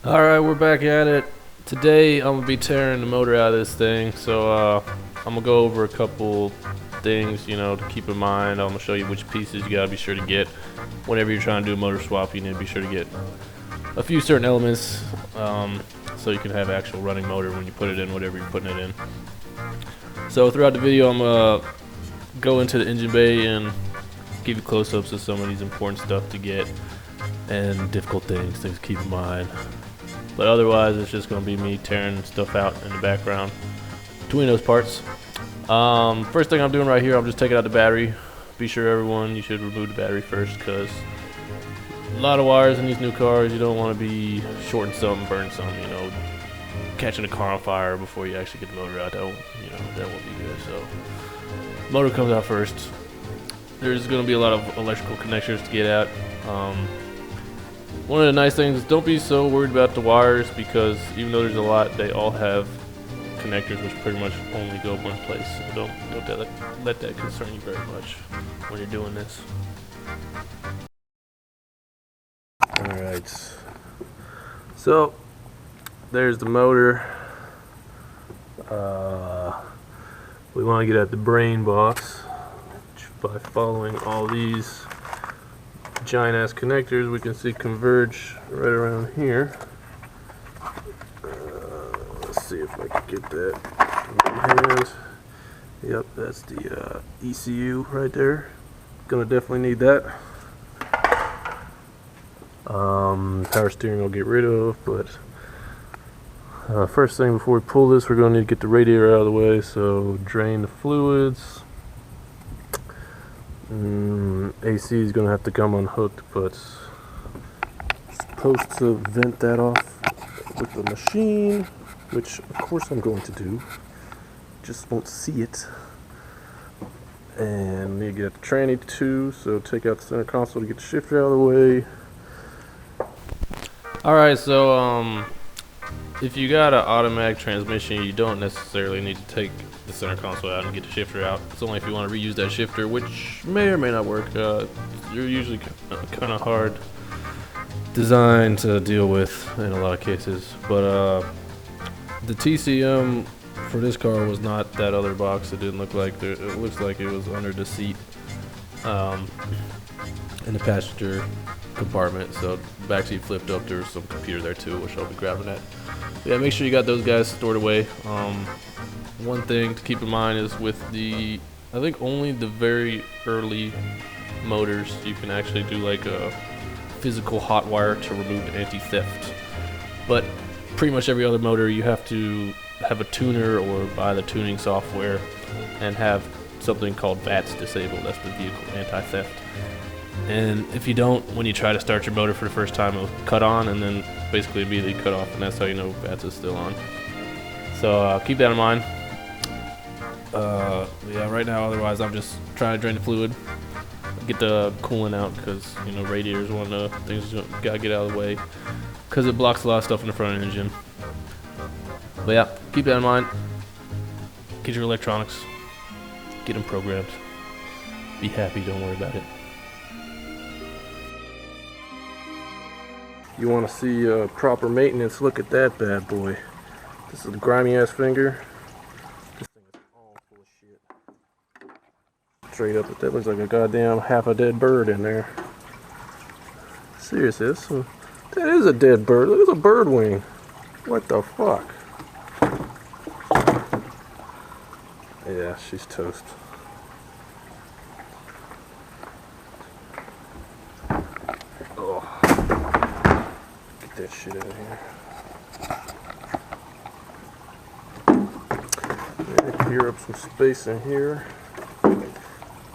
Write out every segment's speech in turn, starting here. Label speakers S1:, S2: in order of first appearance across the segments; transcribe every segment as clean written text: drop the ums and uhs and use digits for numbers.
S1: Alright, we're back at it. Today I'm gonna be tearing the motor out of this thing, so I'm gonna go over a couple things, to keep in mind. I'm gonna show you which pieces you gotta be sure to get. Whenever you're trying to do a motor swap, you need to be sure to get a few certain elements, so you can have actual running motor when you put it in whatever you're putting it in. So throughout the video I'm gonna go into the engine bay and give you close-ups of some of these important stuff to get and difficult things to keep in mind. But otherwise, it's just going to be me tearing stuff out in the background between those parts. First thing I'm doing right here, I'm just taking out the battery. Be sure everyone, you should remove the battery first, because a lot of wires in these new cars. You don't want to be shorting something, burning something, catching a car on fire before you actually get the motor out. That won't be good. So, motor comes out first. There's going to be a lot of electrical connectors to get at. One of the nice things is don't be so worried about the wires, because even though there's a lot, they all have connectors which pretty much only go one place. So don't let that concern you very much when you're doing this. Alright, so there's the motor. We want to get at the brain box by following all these giant ass connectors. We can see converge right around here. Let's see if I can get that in my hand. Yep, that's the ECU right there. Gonna definitely need that. Power steering I'll get rid of, but first thing before we pull this, we're gonna need to get the radiator out of the way. So drain the fluids. AC is going to have to come unhooked, but supposed to vent that off with the machine, which of course I'm going to do. Just won't see it. And need to get the tranny too, so take out the center console to get the shifter out of the way. Alright, so if you got an automatic transmission, you don't necessarily need to take the center console out and get the shifter out. It's only if you want to reuse that shifter, which may or may not work. They're usually kind of hard design to deal with in a lot of cases. But the TCM for this car was not that other box. It didn't look like it looks like it was under the seat in the passenger compartment. So the back seat flipped up. There was some computer there too, which I'll be grabbing at. Yeah, make sure you got those guys stored away. One thing to keep in mind is with I think only the very early motors you can actually do like a physical hot wire to remove anti-theft. But pretty much every other motor you have to have a tuner or buy the tuning software and have something called VATS disabled. That's the vehicle anti-theft. And if you don't, when you try to start your motor for the first time, it'll cut on and then basically immediately cut off, and that's how you know VATS is still on. So keep that in mind. Yeah, right now, otherwise I'm just trying to drain the fluid, get the coolant out, because radiator is one of the things you gotta get out of the way, because it blocks a lot of stuff in the front of the engine. But yeah, keep that in mind. Get your electronics, get them programmed, be happy, don't worry about it. You want to see proper maintenance? Look at that bad boy. This is a grimy ass finger. This thing is all full of shit. Straight up, that looks like a goddamn half a dead bird in there. Seriously, that is a dead bird. Look, it's a bird wing. What the fuck? Yeah, she's toast. That shit out of here. Clear up some space in here.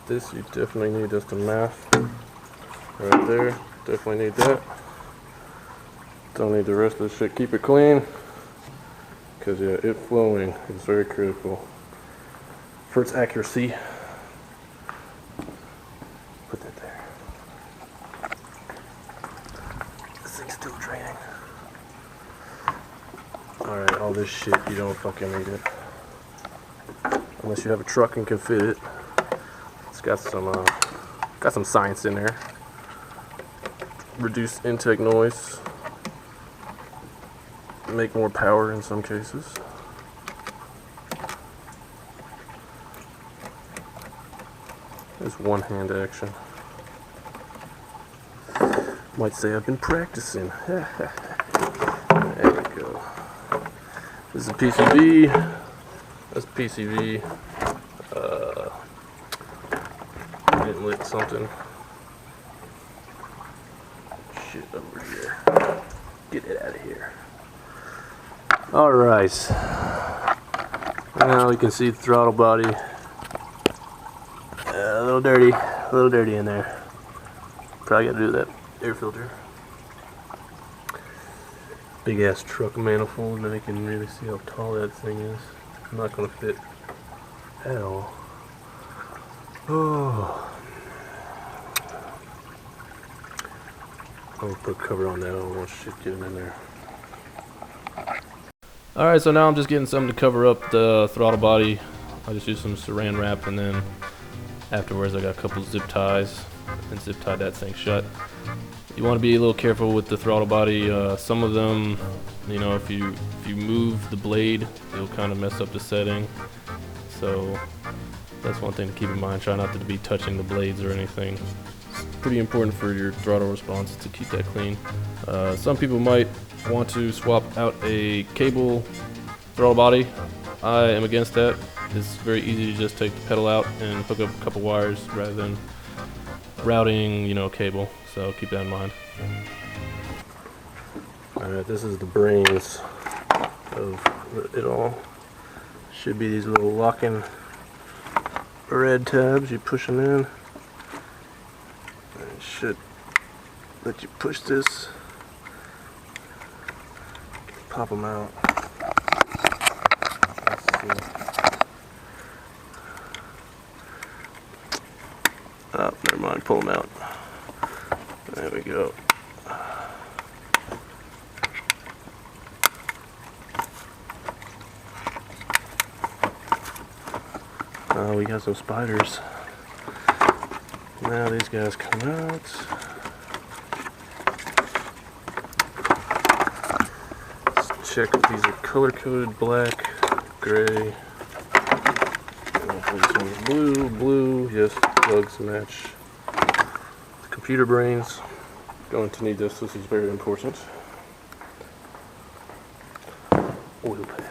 S1: This you definitely need just a math right there. Definitely need that. Don't need the rest of the shit. Keep it clean, because yeah, it flowing is very critical for its accuracy. Put that there. Still draining. Alright, all this shit, you don't fucking need it. Unless you have a truck and can fit it. It's got some science in there. Reduce intake noise. make more power in some cases. There's one hand action. Might say I've been practicing. There we go. This is a PCV. That's PCV. Inlet something. Shit over here. Get it out of here. Alright. Now we can see the throttle body. A little dirty in there. Probably got to do that air filter. Big ass truck manifold, and I can really see how tall that thing is. I'm not going to fit at all. Oh. I'll put a cover on that. I don't want shit getting in there. Alright, so now I'm just getting something to cover up the throttle body. I just use some saran wrap, and then afterwards I got a couple zip ties and zip tied that thing shut. You want to be a little careful with the throttle body. Some of them, you know, if you move the blade, it'll kind of mess up the setting. So that's one thing to keep in mind. Try not to be touching the blades or anything. It's pretty important for your throttle response to keep that clean. Some people might want to swap out a cable throttle body. I am against that. It's very easy to just take the pedal out and hook up a couple wires rather than routing, you know, cable. So keep that in mind. Alright, this is the brains of it all. Should be these little locking red tabs. You push them in, and it should let you push this, pop them out. Let's see. Oh, never mind, pull them out. There we go. Oh, we got some spiders. Now these guys come out. Let's check if these are color-coded black, gray. This one's blue, yes, plugs match. The computer brains. Going to need this is very important. Oil pan.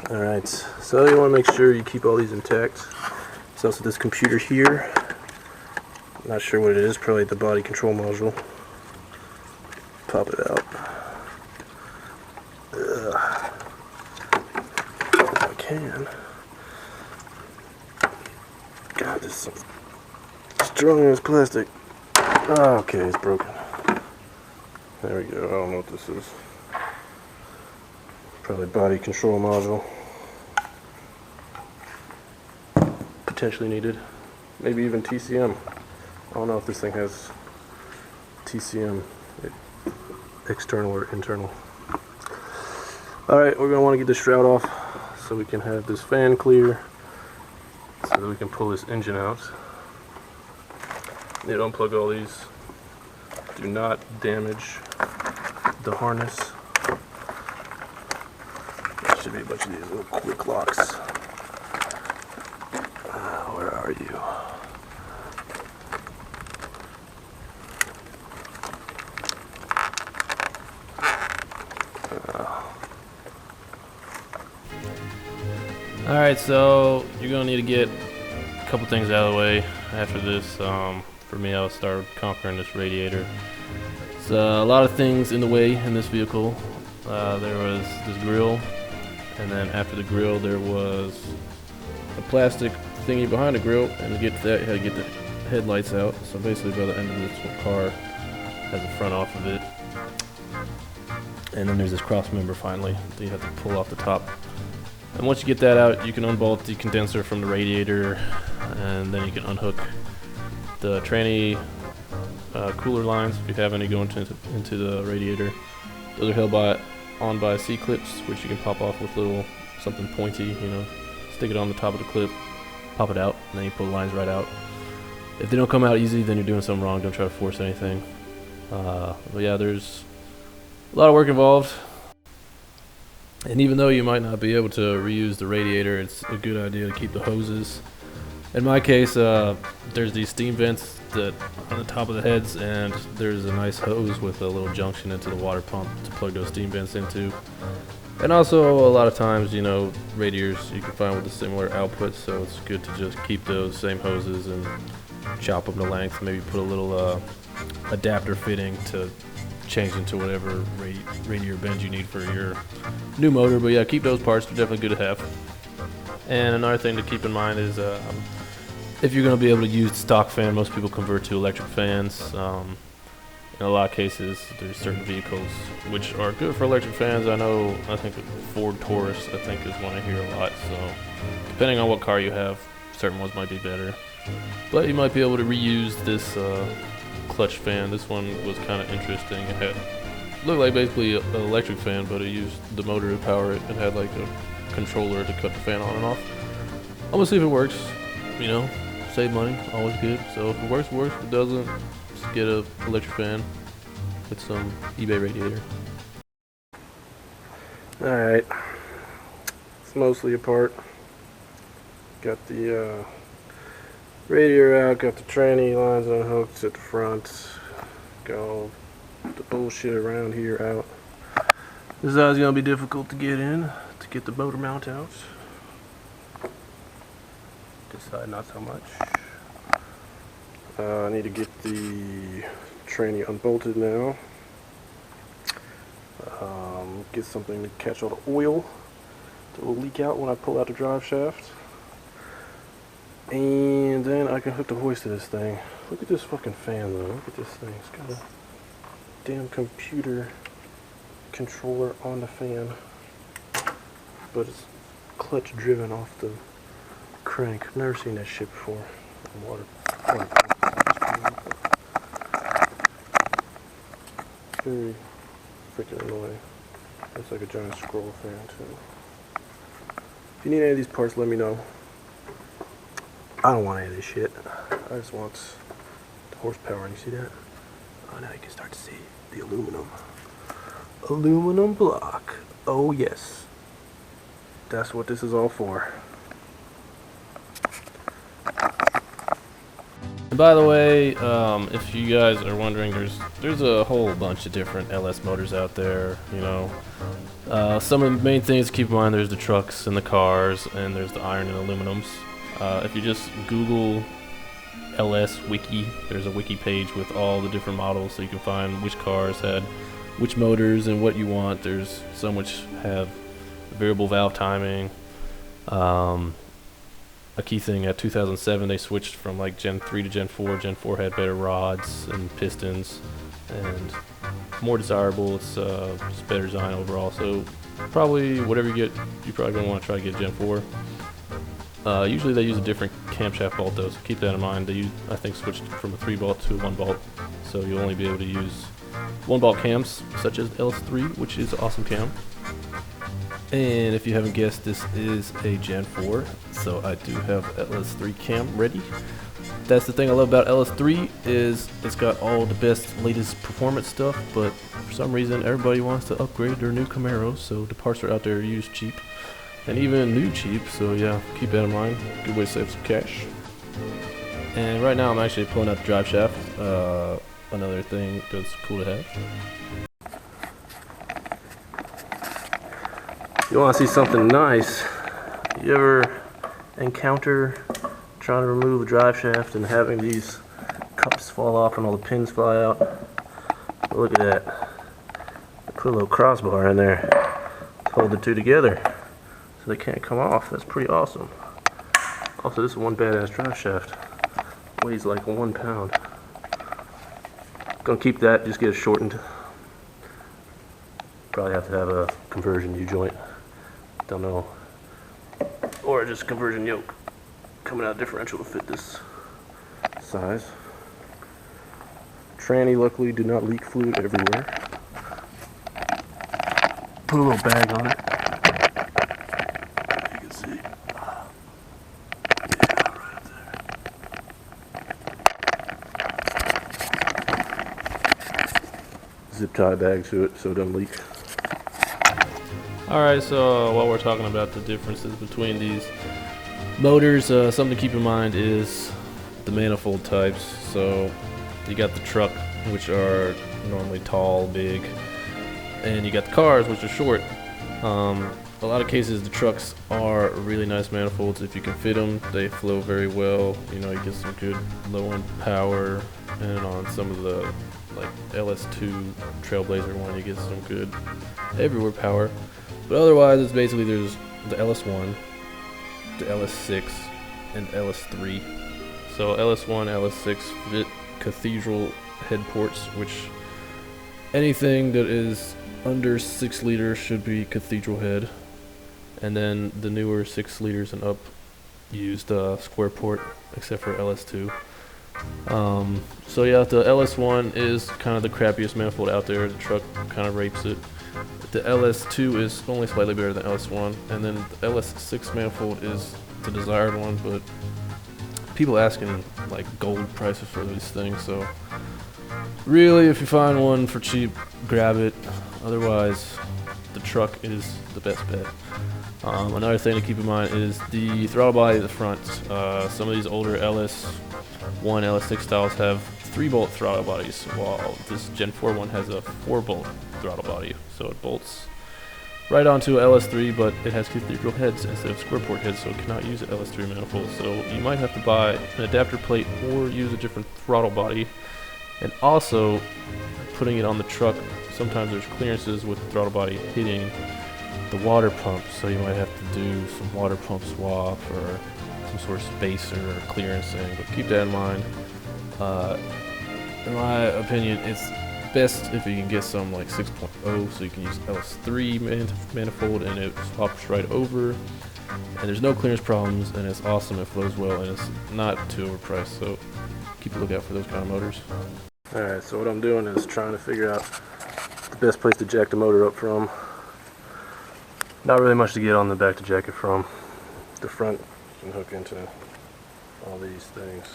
S1: Alright, so you want to make sure you keep all these intact. There's also this computer here. I'm not sure what it is, probably the body control module. Pop it out. Ugh. If I can. God, this is strong as plastic. Oh, okay, it's broken. There we go. I don't know what this is. Probably body control module. Potentially needed. Maybe even TCM. I don't know if this thing has TCM, external or internal. Alright, we're going to want to get the shroud off so we can have this fan clear, so that we can pull this engine out. You unplug all these. Do not damage the harness. There should be a bunch of these little quick locks. Where are you? Alright, so you're going to need to get a couple things out of the way after this. For me, I'll start conquering this radiator. There's a lot of things in the way in this vehicle. There was this grill, and then after the grill there was a plastic thingy behind the grill, and to get to that you had to get the headlights out. So basically by the end of this car has the front off of it. And then there's this cross member finally that you have to pull off the top. And once you get that out, you can unbolt the condenser from the radiator, and then you can unhook the tranny cooler lines if you have any going into the radiator. Those are held on by C-clips, which you can pop off with little something pointy, you know. Stick it on the top of the clip, pop it out, and then you pull the lines right out. If they don't come out easy, then you're doing something wrong. Don't try to force anything. But yeah, there's a lot of work involved. And even though you might not be able to reuse the radiator, it's a good idea to keep the hoses. In my case, there's these steam vents that on the top of the heads, and there's a nice hose with a little junction into the water pump to plug those steam vents into. And also, a lot of times, you know, radiators you can find with a similar output, so it's good to just keep those same hoses and chop them to length. Maybe put a little adapter fitting to change into whatever radiator bend you need for your new motor. But yeah, keep those parts. They're definitely good to have. And another thing to keep in mind is if you're going to be able to use stock fan, most people convert to electric fans. In a lot of cases, there's certain vehicles which are good for electric fans. I think Ford Taurus, I think, is one I hear a lot. So depending on what car you have, certain ones might be better. But you might be able to reuse this clutch fan. This one was kind of interesting. It looked like basically an electric fan, but it used the motor to power it and had like a controller to cut the fan on and off. I'm gonna see if it works. You know, save money, always good. So if it works, it works. If it doesn't, just get a electric fan with some eBay radiator. Alright, it's mostly apart. Got the radiator out, got the tranny lines unhooked at the front, got all the bullshit around here out. This side's gonna be difficult to get in, to get the motor mount out. This side not so much. I need to get the tranny unbolted now. Get something to catch all the oil that will leak out when I pull out the drive shaft. And then I can hook the hoist to this thing. Look at this fucking fan though. Look at this thing. It's got a damn computer controller on the fan. But it's clutch driven off the crank. I've never seen that shit before. Water. Very freaking annoying. Looks like a giant scroll fan too. If you need any of these parts, let me know. I don't want any of this shit. I just want the horsepower, and you see that? Oh, now you can start to see the aluminum. Aluminum block. Oh yes. That's what this is all for. And by the way, if you guys are wondering, there's a whole bunch of different LS motors out there, you know. Some of the main things to keep in mind, there's the trucks and the cars, and there's the iron and aluminums. If you just Google LS Wiki, there's a wiki page with all the different models, so you can find which cars had which motors and what you want. There's some which have variable valve timing. A key thing, at 2007 they switched from like Gen 3 to Gen 4. Gen 4 had better rods and pistons and more desirable. It's just better design overall. So probably whatever you get, you're probably going to want to try to get Gen 4. Usually they use a different camshaft bolt though, so keep that in mind. They I think switched from a 3 bolt to a 1 bolt, so you'll only be able to use 1 bolt cams such as LS3, which is an awesome cam. And if you haven't guessed, this is a Gen 4, so I do have LS3 cam ready. That's the thing I love about LS3 is it's got all the best, latest performance stuff, but for some reason everybody wants to upgrade their new Camaros, so the parts are out there used cheap, and even new cheap, so yeah, keep that in mind. Good way to save some cash. And right now I'm actually pulling out the drive shaft, another thing that's cool to have. You want to see something nice? You ever encounter trying to remove a drive shaft and having these cups fall off and all the pins fly out? Look at that. I put a little crossbar in there to hold the two together so they can't come off. That's pretty awesome. Also, this is one badass drive shaft. Weighs like 1 pound. Gonna keep that, just get it shortened. Probably have to have a conversion U-joint. Don't know. Or just conversion yoke coming out differential to fit this size. Tranny luckily did not leak fluid everywhere. Put a little bag on it. You can see. Yeah, right up there.
S2: zip tie bag to it so it doesn't leak.
S1: Alright, so while we're talking about the differences between these motors, something to keep in mind is the manifold types. So you got the truck, which are normally tall, big, and you got the cars, which are short. A lot of cases the trucks are really nice manifolds. If you can fit them, they flow very well. You know, you get some good low end power, and on some of the like LS2 Trailblazer one, you get some good everywhere power. But otherwise, it's basically there's the LS1, the LS6, and LS3. So LS1, LS6 fit cathedral head ports, which anything that is under 6 liters should be cathedral head. And then the newer 6 liters and up used square port, except for LS2. So yeah, the LS1 is kind of the crappiest manifold out there. The truck kind of rapes it. The LS2 is only slightly better than LS1, and then the LS6 manifold is the desired one, but people asking like gold prices for these things, so really if you find one for cheap, grab it. Otherwise, the truck is the best bet. Another thing to keep in mind is the throttle body at the front. Some of these older LS1, LS6 styles have 3-bolt throttle bodies, while this Gen 4 one has a 4-bolt throttle body. So it bolts right onto a LS3, but it has cathedral heads instead of square port heads, so it cannot use an LS3 manifold. So you might have to buy an adapter plate or use a different throttle body. And also, putting it on the truck, sometimes there's clearances with the throttle body hitting the water pump, so you might have to do some water pump swap or some sort of spacer or clearance thing, but keep that in mind. In my opinion, it's best if you can get some like 6.0, so you can use LS3 manifold and it swaps right over, and there's no clearance problems, and it's awesome, it flows well, and it's not too overpriced, so keep a lookout for those kind of motors.
S2: Alright, so what I'm doing is trying to figure out the best place to jack the motor up from. Not really much to get on the back to jack it from. The front can hook into all these things.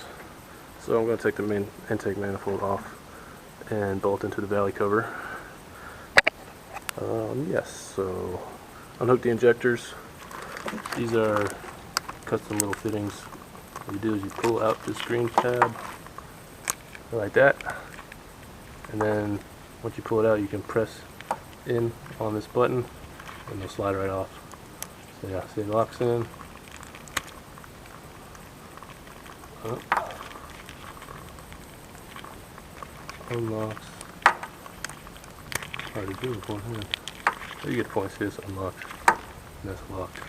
S2: So I'm going to take the main intake manifold off and bolt into the valley cover. Yes, so unhook the injectors. These are custom little fittings. What you do is you pull out the screen tab like that, and then once you pull it out, you can press in on this button and they'll slide right off. So yeah, see, it locks in. Unlocks. Hard to do with one hand. So you get the point, see, it's unlocked, and that's locked.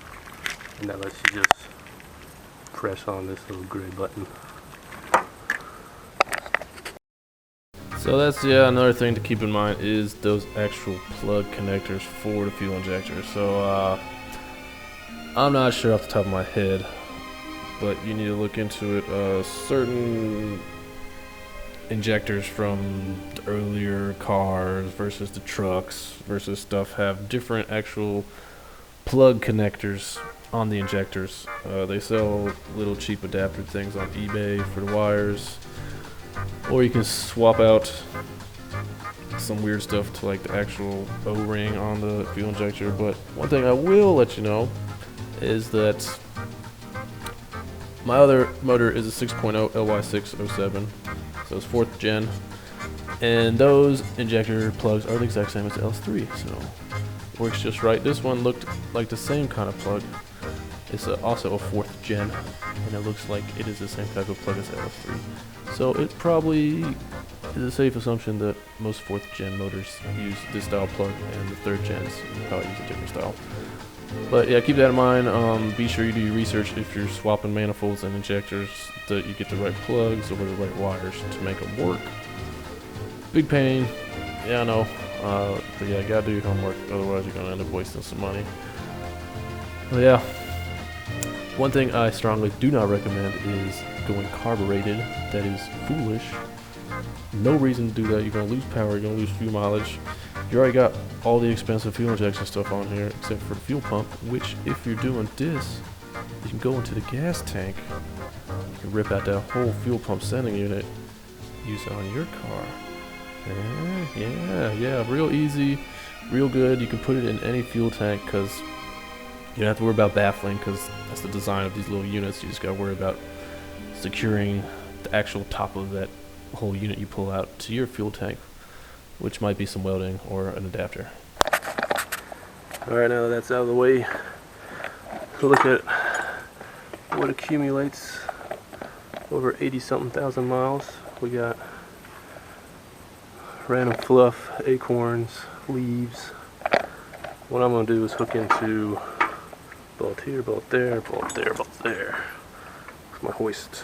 S2: And that lets you just press on this little gray button.
S1: So that's, yeah, another thing to keep in mind is those actual plug connectors for the fuel injector. So I'm not sure off the top of my head, but you need to look into it. Certain injectors from the earlier cars versus the trucks versus stuff have different actual plug connectors on the injectors. They sell little cheap adapter things on eBay for the wires, or you can swap out some weird stuff to like the actual O-ring on the fuel injector. But one thing I will let you know is that my other motor is a 6.0 LY607, so it's 4th gen, and those injector plugs are the exact same as the LS3, so it works just right. This one looked like the same kind of plug. It's also a 4th gen, and it looks like it is the same type of plug as the LS3. So it probably is a safe assumption that most 4th gen motors use this style plug, and the 3rd gens probably use a different style. But yeah, keep that in mind. Be sure you do your research if you're swapping manifolds and injectors, that you get the right plugs or the right wires to make them work. Big pain, yeah, I know, but yeah, you gotta do your homework, otherwise you're gonna end up wasting some money. But yeah, one thing I strongly do not recommend is going carbureted. That is foolish. No reason to do that. You're gonna lose power, you're gonna lose fuel mileage. You already got all the expensive fuel injection stuff on here, except for the fuel pump, which if you're doing this, you can go into the gas tank, you can rip out that whole fuel pump sending unit, use it on your car, Yeah, real easy, real good. You can put it in any fuel tank because you don't have to worry about baffling, because that's the design of these little units. You just gotta worry about securing the actual top of that whole unit you pull out to your fuel tank, which might be some welding or an adapter.
S2: Alright, now that that's out of the way, look at what accumulates over 80-something thousand miles. We got random fluff, acorns, leaves. What I'm going to do is hook into bolt here, bolt there, bolt there, bolt there. It's my hoist.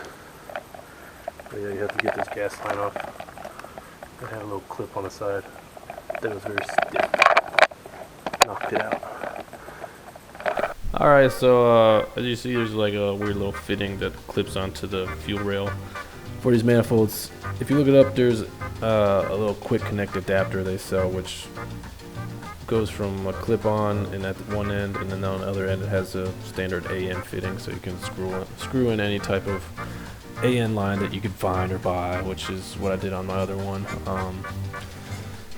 S2: But yeah, you have to get this gas line off. It had a little clip on the side that was very stiff. Knocked it out.
S1: Alright, so as you see, there's like a weird little fitting that clips onto the fuel rail for these manifolds. If you look it up, there's a little quick connect adapter they sell, which goes from a clip-on and at one end, and then on the other end it has a standard AN fitting, so you can screw in any type of AN line that you could find or buy, which is what I did on my other one.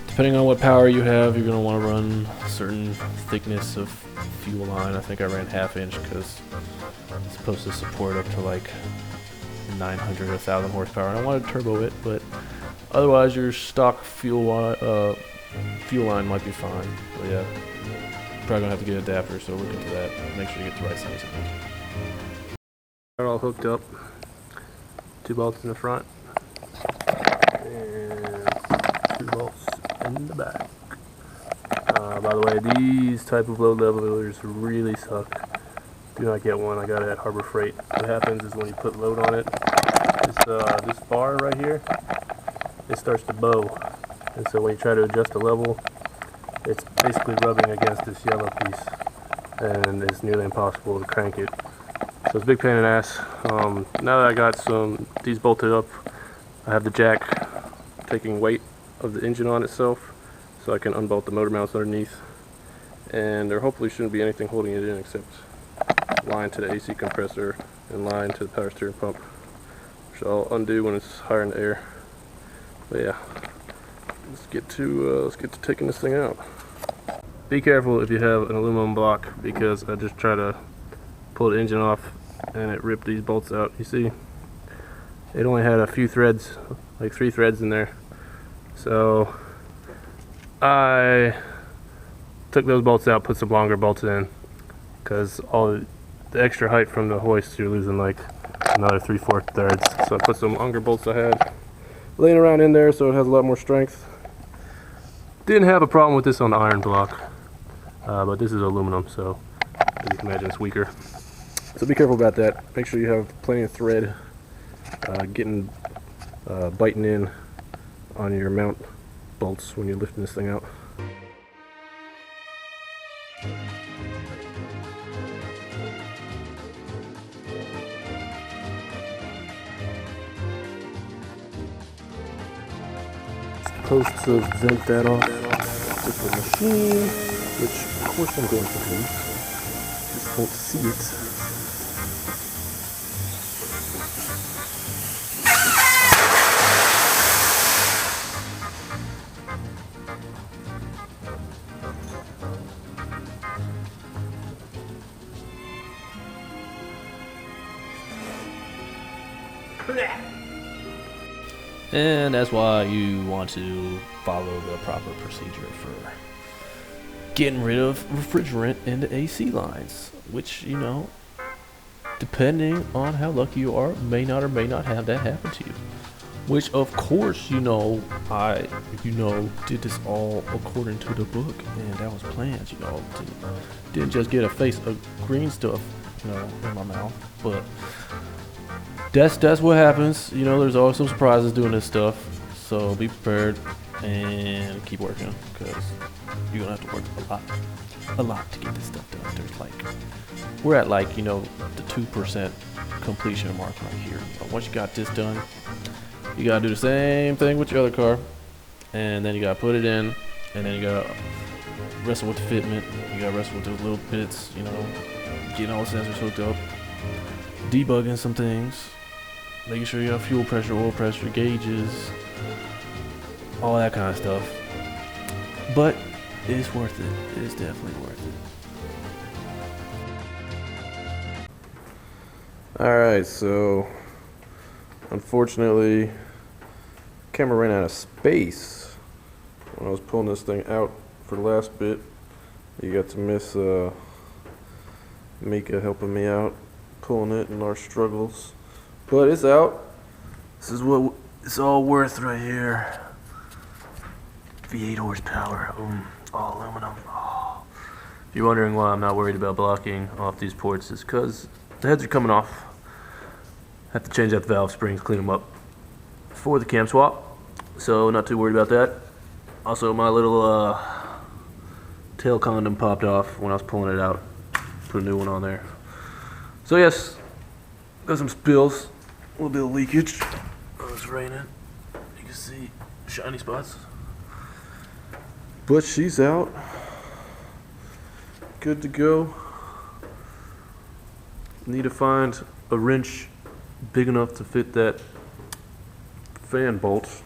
S1: Depending on what power you have, you're going to want to run a certain thickness of fuel line. I think I ran 1/2 inch because it's supposed to support up to like 900 or 1,000 horsepower. And I wanted to turbo it, but otherwise your stock fuel line might be fine. But yeah, probably gonna have to get an adapter, so look into that. Make sure you get the right size.
S2: They're all hooked up. 2 bolts in the front and 2 bolts in the back. By the way, these type of load levelers really suck. Do not get one. I got it at Harbor Freight. What happens is when you put load on it, this bar right here, it starts to bow. And so when you try to adjust the level, it's basically rubbing against this yellow piece, and it's nearly impossible to crank it. So it's a big pain in the ass. Now that I got these bolted up, I have the jack taking weight of the engine on itself, so I can unbolt the motor mounts underneath. And there hopefully shouldn't be anything holding it in except line to the AC compressor and line to the power steering pump, which I'll undo when it's higher in the air. But yeah, let's get to taking this thing out. Be careful if you have an aluminum block, because I just try to pull the engine off and it ripped these bolts out. You see, it only had a few threads, like 3 threads in there. So I took those bolts out, put some longer bolts in, because all the extra height from the hoist, you're losing like another 3/4 threads. So I put some longer bolts I had laying around in there, so it has a lot more strength. Didn't have a problem with this on the iron block, but this is aluminum, so as you can imagine, it's weaker. So be careful about that. Make sure you have plenty of thread biting in on your mount bolts when you're lifting this thing out. Supposed to vent that off with the machine, which of course I'm going to do. Just won't see it.
S1: And that's why you want to follow the proper procedure for getting rid of refrigerant in the AC lines, which, you know, depending on how lucky you are, may not or may not have that happen to you. Which, of course, I did this all according to the book, and that was planned, didn't just get a face of green stuff, in my mouth, but that's what happens. There's always some surprises doing this stuff, so be prepared and keep working, because you're gonna have to work a lot to get this stuff done. We're at the 2% completion mark right here. Once you got this done, you gotta do the same thing with your other car, and then you gotta put it in, and then you gotta wrestle with the fitment. You gotta wrestle with those little bits, getting all the sensors hooked up, debugging some things, making sure you have fuel pressure, oil pressure, gauges, all that kind of stuff. But it is worth it. It is definitely worth it. Alright, so unfortunately, camera ran out of space when I was pulling this thing out for the last bit. You got to miss Mika helping me out, pulling it in our struggles. But it's out. This is what it's all worth right here. V8 horsepower, all aluminum. Oh. If you're wondering why I'm not worried about blocking off these ports, it's because the heads are coming off. Have to change out the valve springs, clean them up for the cam swap. So not too worried about that. Also, my little tail condom popped off when I was pulling it out. Put a new one on there. So yes, got some spills, a little bit of leakage. Oh, it's raining. You can see shiny spots. But she's out. Good to go. Need to find a wrench big enough to fit that fan bolt.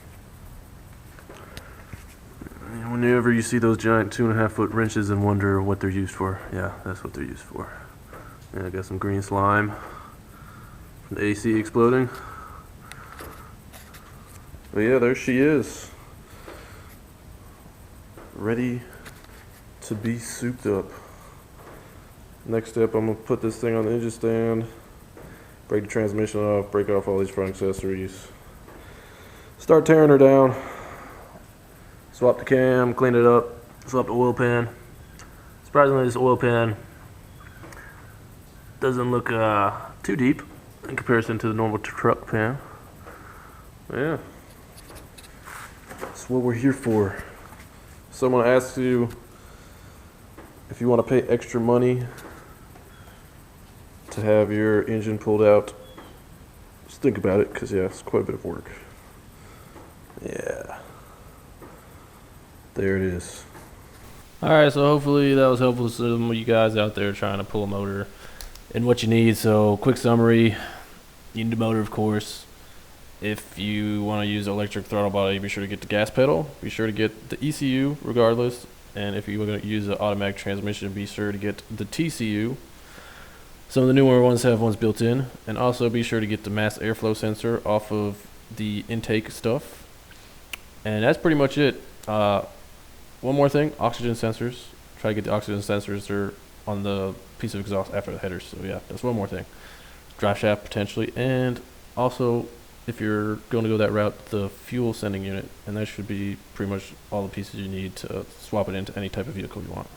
S1: And whenever you see those giant 2.5 foot wrenches and wonder what they're used for, yeah, that's what they're used for. And I got some green slime from the AC exploding. But yeah, there she is. Ready to be souped up. Next step, I'm gonna put this thing on the engine stand, break the transmission off, break off all these front accessories, start tearing her down, swap the cam, clean it up, swap the oil pan. Surprisingly, this oil pan doesn't look too deep in comparison to the normal truck pan. Yeah, that's what we're here for. Someone asks you if you want to pay extra money to have your engine pulled out. Just think about it, because yeah, it's quite a bit of work. Yeah. There it is. Alright, so hopefully that was helpful to some of you guys out there trying to pull a motor and what you need. So quick summary, you need a motor, of course. If you want to use electric throttle body, be sure to get the gas pedal. Be sure to get the ECU regardless. And if you're going to use an automatic transmission, be sure to get the TCU. Some of the newer ones have ones built in. And also be sure to get the mass airflow sensor off of the intake stuff. And that's pretty much it. One more thing, oxygen sensors. Try to get the oxygen sensors. They're on the piece of exhaust after the headers. So yeah, that's one more thing. Drive shaft potentially. And also, if you're going to go that route, the fuel sending unit, and that should be pretty much all the pieces you need to swap it into any type of vehicle you want.